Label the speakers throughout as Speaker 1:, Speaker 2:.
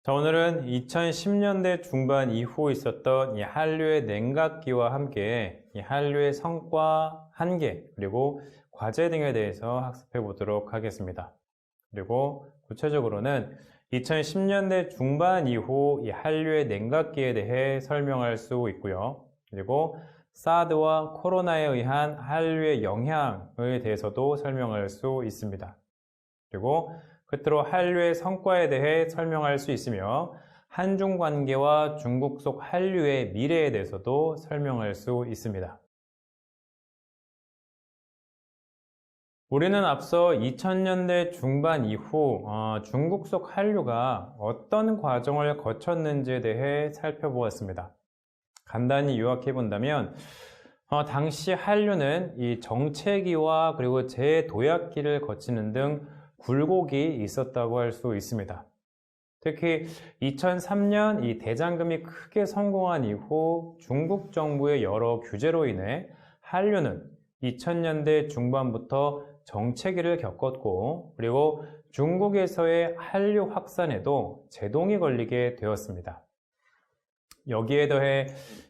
Speaker 1: 자, 오늘은 2010년대 중반 이후 있었던 이 한류의 냉각기와 함께 이 한류의 성과, 한계, 그리고 과제 등에 대해서 학습해 보도록 하겠습니다. 그리고 구체적으로는 2010년대 중반 이후 이 한류의 냉각기에 대해 설명할 수 있고요. 그리고 사드와 코로나에 의한 한류의 영향에 대해서도 설명할 수 있습니다. 그리고 끝으로 한류의 성과에 대해 설명할 수 있으며 한중 관계와 중국 속 한류의 미래에 대해서도 설명할 수 있습니다. 우리는 앞서 2000년대 중반 이후 중국 속 한류가 어떤 과정을 거쳤는지에 대해 살펴보았습니다. 간단히 요약해 본다면 당시 한류는 이 정체기와 그리고 재도약기를 거치는 등 굴곡이 있었다고 할 수 있습니다. 특히 2003년 이 대장금이 크게 성공한 이후 중국 정부의 여러 규제로 인해 한류는 2000년대 중반부터 정체기를 겪었고, 그리고 중국에서의 한류 확산에도 제동이 걸리게 되었습니다. 여기에 더해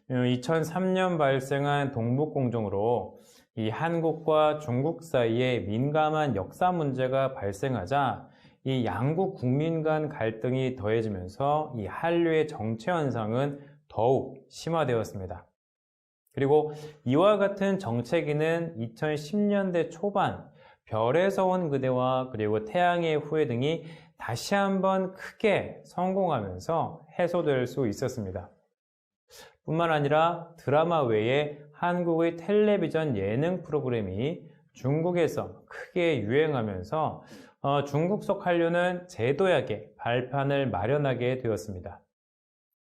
Speaker 1: 2003년 발생한 동북공정으로 이 한국과 중국 사이에 민감한 역사 문제가 발생하자 이 양국 국민 간 갈등이 더해지면서 이 한류의 정체 현상은 더욱 심화되었습니다. 그리고 이와 같은 정체기는 2010년대 초반 별에서 온 그대와 그리고 태양의 후예 등이 다시 한번 크게 성공하면서 해소될 수 있었습니다. 뿐만 아니라 드라마 외에 한국의 텔레비전 예능 프로그램이 중국에서 크게 유행하면서 중국 속 한류는 재도약의 발판을 마련하게 되었습니다.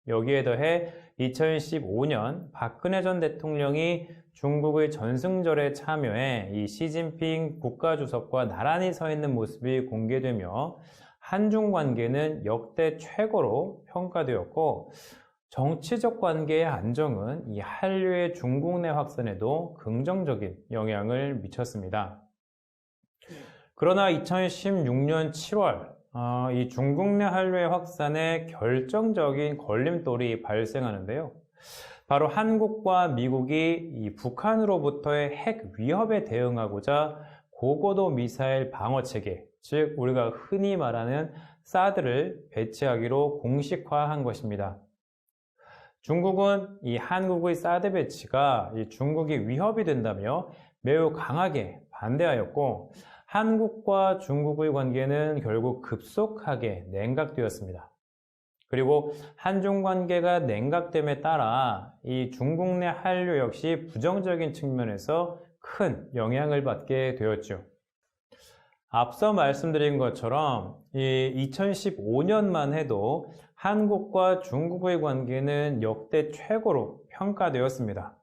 Speaker 1: 여기에 더해 2015년 박근혜 전 대통령이 중국의 전승절에 참여해 이 시진핑 국가주석과 나란히 서 있는 모습이 공개되며 한중 관계는 역대 최고로 평가되었고, 정치적 관계의 안정은 이 한류의 중국 내 확산에도 긍정적인 영향을 미쳤습니다. 그러나 2016년 7월 이 중국 내 한류의 확산에 결정적인 걸림돌이 발생하는데요. 바로 한국과 미국이 이 북한으로부터의 핵 위협에 대응하고자 고고도 미사일 방어 체계, 즉 우리가 흔히 말하는 사드를 배치하기로 공식화한 것입니다. 중국은 이 한국의 사드 배치가 이 중국이 위협이 된다며 매우 강하게 반대하였고, 한국과 중국의 관계는 결국 급속하게 냉각되었습니다. 그리고 한중 관계가 냉각됨에 따라 이 중국 내 한류 역시 부정적인 측면에서 큰 영향을 받게 되었죠. 앞서 말씀드린 것처럼 이 2015년만 해도 한국과 중국의 관계는 역대 최고로 평가되었습니다.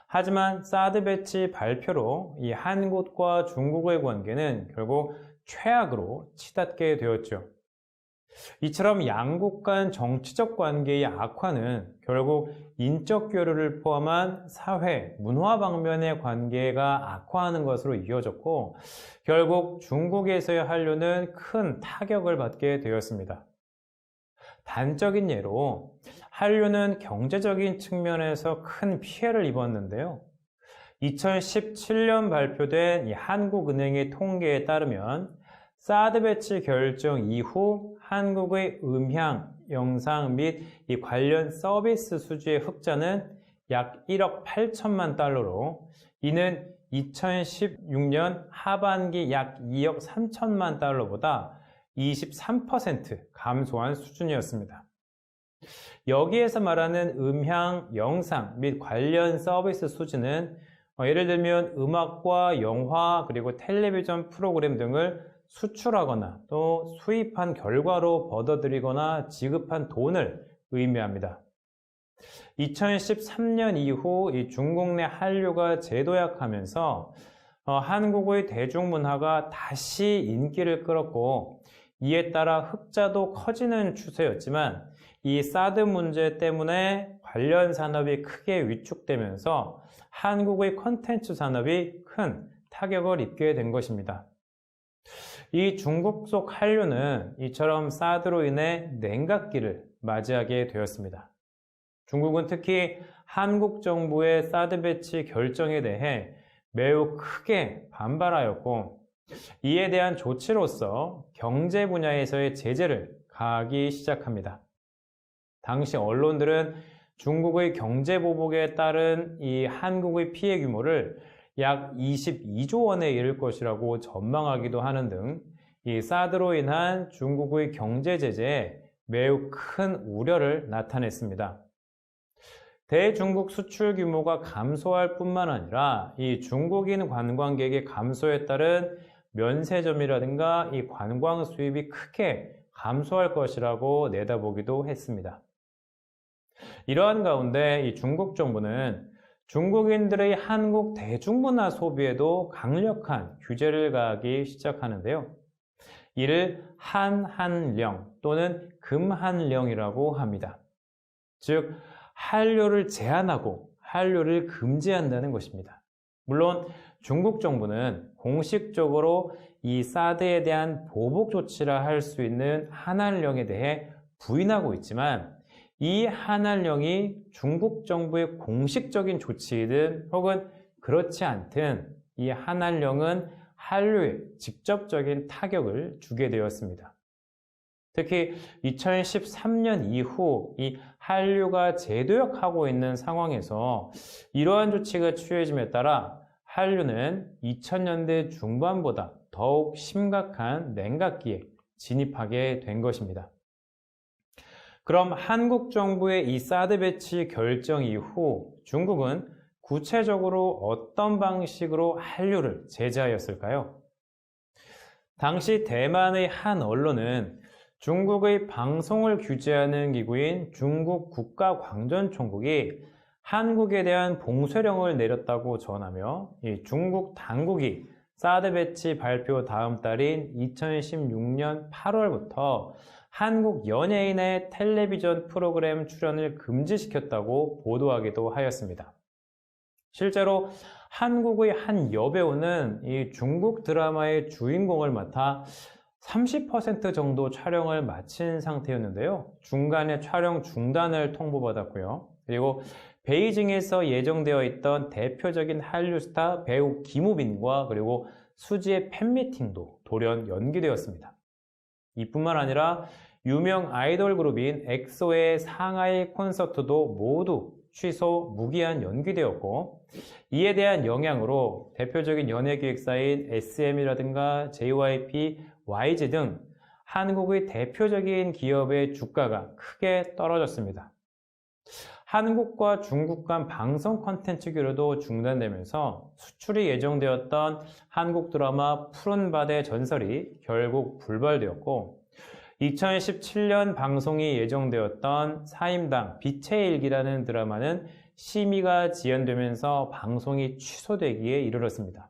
Speaker 1: 하지만 사드 배치 발표로 이 한국과 중국의 관계는 결국 최악으로 치닫게 되었죠. 이처럼 양국 간 정치적 관계의 악화는 결국 인적 교류를 포함한 사회, 문화 방면의 관계가 악화하는 것으로 이어졌고, 결국 중국에서의 한류는 큰 타격을 받게 되었습니다. 단적인 예로 한류는 경제적인 측면에서 큰 피해를 입었는데요. 2017년 발표된 이 한국은행의 통계에 따르면 사드 배치 결정 이후 한국의 음향, 영상 및 이 관련 서비스 수주의 흑자는 약 1억 8천만 달러로, 이는 2016년 하반기 약 2억 3천만 달러보다 23% 감소한 수준이었습니다. 여기에서 말하는 음향, 영상 및 관련 서비스 수지는 예를 들면 음악과 영화 그리고 텔레비전 프로그램 등을 수출하거나 또 수입한 결과로 벌어들이거나 지급한 돈을 의미합니다. 2013년 이후 이 중국 내 한류가 재도약하면서 한국의 대중문화가 다시 인기를 끌었고, 이에 따라 흑자도 커지는 추세였지만 이 사드 문제 때문에 관련 산업이 크게 위축되면서 한국의 콘텐츠 산업이 큰 타격을 입게 된 것입니다. 이 중국 속 한류는 이처럼 사드로 인해 냉각기를 맞이하게 되었습니다. 중국은 특히 한국 정부의 사드 배치 결정에 대해 매우 크게 반발하였고, 이에 대한 조치로서 경제 분야에서의 제재를 가하기 시작합니다. 당시 언론들은 중국의 경제 보복에 따른 이 한국의 피해 규모를 약 22조 원에 이를 것이라고 전망하기도 하는 등 이 사드로 인한 중국의 경제 제재에 매우 큰 우려를 나타냈습니다. 대중국 수출 규모가 감소할 뿐만 아니라 이 중국인 관광객의 감소에 따른 면세점이라든가 이 관광 수입이 크게 감소할 것이라고 내다보기도 했습니다. 이러한 가운데 이 중국 정부는 중국인들의 한국 대중문화 소비에도 강력한 규제를 가하기 시작하는데요. 이를 한한령 또는 금한령이라고 합니다. 즉, 한류를 제한하고 한류를 금지한다는 것입니다. 물론 중국 정부는 공식적으로 이 사드에 대한 보복 조치라 할 수 있는 한한령에 대해 부인하고 있지만, 이 한한령이 중국 정부의 공식적인 조치이든 혹은 그렇지 않든 이 한한령은 한류에 직접적인 타격을 주게 되었습니다. 특히 2013년 이후 이 한류가 재도약하고 있는 상황에서 이러한 조치가 취해짐에 따라 한류는 2000년대 중반보다 더욱 심각한 냉각기에 진입하게 된 것입니다. 그럼 한국 정부의 이 사드 배치 결정 이후 중국은 구체적으로 어떤 방식으로 한류를 제재하였을까요? 당시 대만의 한 언론은 중국의 방송을 규제하는 기구인 중국 국가광전총국이 한국에 대한 봉쇄령을 내렸다고 전하며 이 중국 당국이 사드 배치 발표 다음 달인 2016년 8월부터 한국 연예인의 텔레비전 프로그램 출연을 금지시켰다고 보도하기도 하였습니다. 실제로 한국의 한 여배우는 이 중국 드라마의 주인공을 맡아 30% 정도 촬영을 마친 상태였는데요. 중간에 촬영 중단을 통보받았고요. 그리고 베이징에서 예정되어 있던 대표적인 한류 스타 배우 김우빈과 그리고 수지의 팬미팅도 돌연 연기되었습니다. 이뿐만 아니라 유명 아이돌 그룹인 엑소의 상하이 콘서트도 모두 취소, 무기한 연기되었고, 이에 대한 영향으로 대표적인 연예기획사인 SM이라든가 JYP, YG 등 한국의 대표적인 기업의 주가가 크게 떨어졌습니다. 한국과 중국 간 방송 콘텐츠 교류도 중단되면서 수출이 예정되었던 한국 드라마 푸른바다의 전설이 결국 불발되었고, 2017년 방송이 예정되었던 사임당 빛의 일기라는 드라마는 심의가 지연되면서 방송이 취소되기에 이르렀습니다.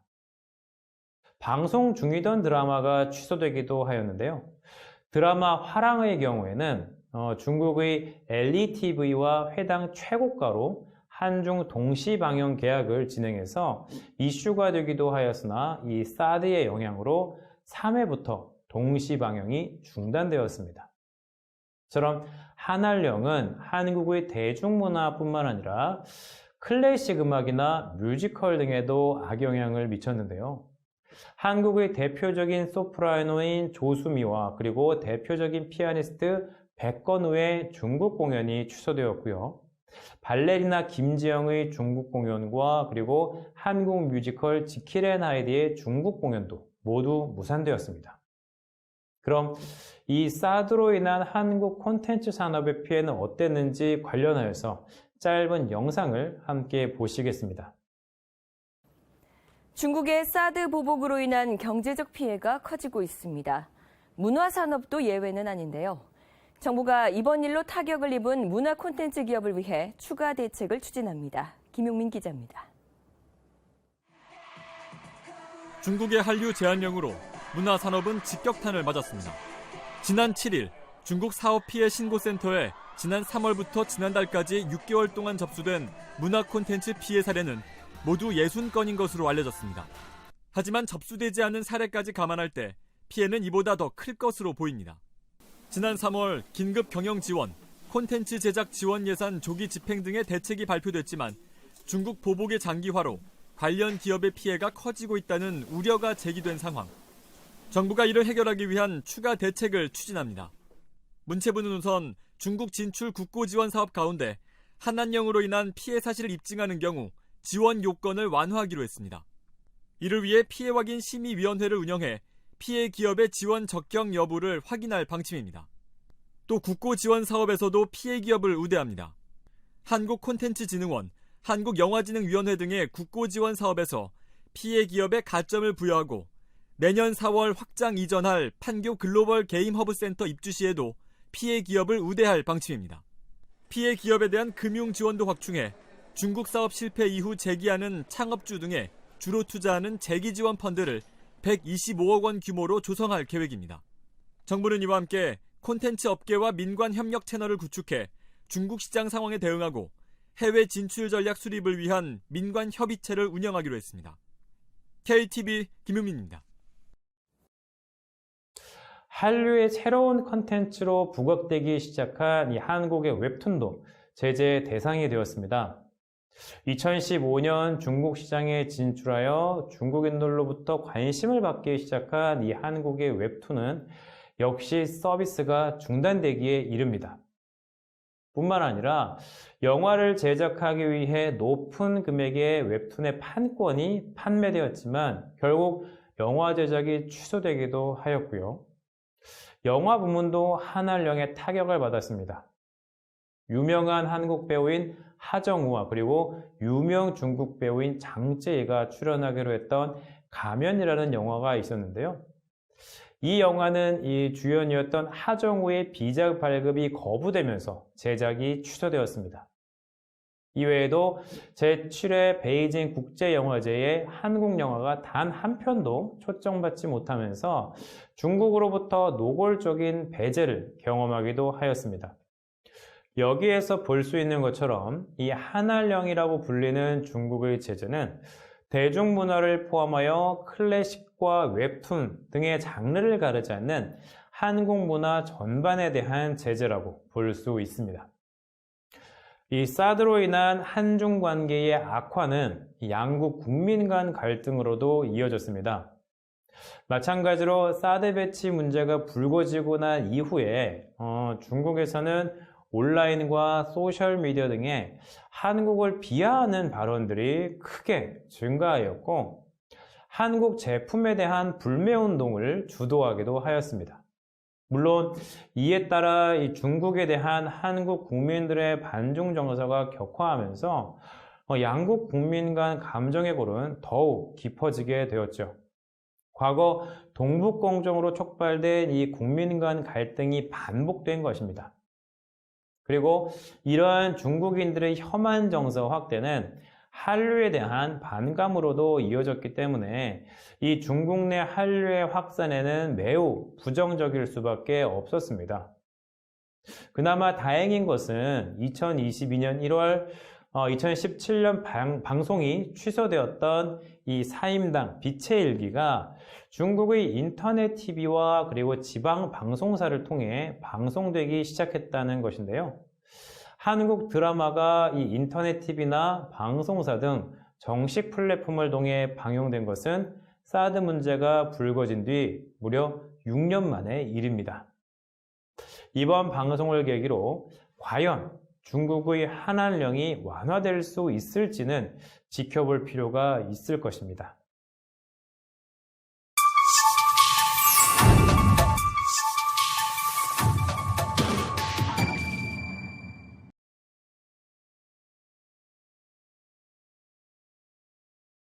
Speaker 1: 방송 중이던 드라마가 취소되기도 하였는데요. 드라마 화랑의 경우에는 중국의 LETV와 회당 최고가로 한중 동시 방영 계약을 진행해서 이슈가 되기도 하였으나 이 사드의 영향으로 3회부터 동시 방영이 중단되었습니다. 처럼 한한령은 한국의 대중문화뿐만 아니라 클래식 음악이나 뮤지컬 등에도 악영향을 미쳤는데요. 한국의 대표적인 소프라노인 조수미와 그리고 대표적인 피아니스트 백건우의 중국 공연이 취소되었고요. 발레리나 김지영의 중국 공연과 그리고 한국 뮤지컬 지킬 앤 하이드의 중국 공연도 모두 무산되었습니다. 그럼 이 사드로 인한 한국 콘텐츠 산업의 피해는 어땠는지 관련하여서 짧은 영상을 함께 보시겠습니다.
Speaker 2: 중국의 사드 보복으로 인한 경제적 피해가 커지고 있습니다. 문화산업도 예외는 아닌데요. 정부가 이번 일로 타격을 입은 문화 콘텐츠 기업을 위해 추가 대책을 추진합니다. 김용민 기자입니다.
Speaker 3: 중국의 한류 제한령으로 문화산업은 직격탄을 맞았습니다. 지난 7일 중국 사업 피해 신고센터에 지난 3월부터 지난달까지 6개월 동안 접수된 문화 콘텐츠 피해 사례는 모두 60건인 것으로 알려졌습니다. 하지만 접수되지 않은 사례까지 감안할 때 피해는 이보다 더 클 것으로 보입니다. 지난 3월 긴급 경영 지원, 콘텐츠 제작 지원 예산 조기 집행 등의 대책이 발표됐지만 중국 보복의 장기화로 관련 기업의 피해가 커지고 있다는 우려가 제기된 상황. 정부가 이를 해결하기 위한 추가 대책을 추진합니다. 문체부는 우선 중국 진출 국고 지원 사업 가운데 한한령으로 인한 피해 사실을 입증하는 경우 지원 요건을 완화하기로 했습니다. 이를 위해 피해 확인 심의위원회를 운영해 피해 기업의 지원 적격 여부를 확인할 방침입니다. 또 국고 지원 사업에서도 피해 기업을 우대합니다. 한국콘텐츠진흥원, 한국영화진흥위원회 등의 국고 지원 사업에서 피해 기업에 가점을 부여하고 내년 4월 확장 이전할 판교 글로벌 게임 허브 센터 입주 시에도 피해 기업을 우대할 방침입니다. 피해 기업에 대한 금융 지원도 확충해 중국 사업 실패 이후 재기하는 창업주 등에 주로 투자하는 재기 지원 펀드를 125억 원 규모로 조성할 계획입니다. 정부는 이와 함께 콘텐츠 업계와 민관 협력 채널을 구축해 중국 시장 상황에 대응하고 해외 진출 전략 수립을 위한 민관 협의체를 운영하기로 했습니다. KTV 김용민입니다.
Speaker 1: 한류의 새로운 컨텐츠로 부각되기 시작한 이 한국의 웹툰도 제재 대상이 되었습니다. 2015년 중국 시장에 진출하여 중국인들로부터 관심을 받기 시작한 이 한국의 웹툰은 역시 서비스가 중단되기에 이릅니다. 뿐만 아니라 영화를 제작하기 위해 높은 금액의 웹툰의 판권이 판매되었지만 결국 영화 제작이 취소되기도 하였고요. 영화 부문도 한한령의 타격을 받았습니다. 유명한 한국 배우인 하정우와 그리고 유명 중국 배우인 장쯔이가 출연하기로 했던 가면이라는 영화가 있었는데요. 이 영화는 이 주연이었던 하정우의 비자 발급이 거부되면서 제작이 취소되었습니다. 이외에도 제7회 베이징 국제영화제에 한국 영화가 단 한 편도 초청받지 못하면서 중국으로부터 노골적인 배제를 경험하기도 하였습니다. 여기에서 볼 수 있는 것처럼 이 한한령이라고 불리는 중국의 제재는 대중문화를 포함하여 클래식과 웹툰 등의 장르를 가르지 않는 한국 문화 전반에 대한 제재라고 볼 수 있습니다. 이 사드로 인한 한중 관계의 악화는 양국 국민 간 갈등으로도 이어졌습니다. 마찬가지로 사드 배치 문제가 불거지고 난 이후에 중국에서는 온라인과 소셜미디어 등의 한국을 비하하는 발언들이 크게 증가하였고 한국 제품에 대한 불매운동을 주도하기도 하였습니다. 물론 이에 따라 이 중국에 대한 한국 국민들의 반중 정서가 격화하면서 양국 국민 간 감정의 골은 더욱 깊어지게 되었죠. 과거 동북공정으로 촉발된 이 국민 간 갈등이 반복된 것입니다. 그리고 이러한 중국인들의 혐한 정서 확대는 한류에 대한 반감으로도 이어졌기 때문에 이 중국 내 한류의 확산에는 매우 부정적일 수밖에 없었습니다. 그나마 다행인 것은 2022년 1월 2017년 방송이 취소되었던 이 사임당 빛의 일기가 중국의 인터넷 TV와 그리고 지방 방송사를 통해 방송되기 시작했다는 것인데요. 한국 드라마가 이 인터넷 TV나 방송사 등 정식 플랫폼을 통해 방영된 것은 사드 문제가 불거진 뒤 무려 6년 만의 일입니다. 이번 방송을 계기로 과연 중국의 한한령이 완화될 수 있을지는 지켜볼 필요가 있을 것입니다.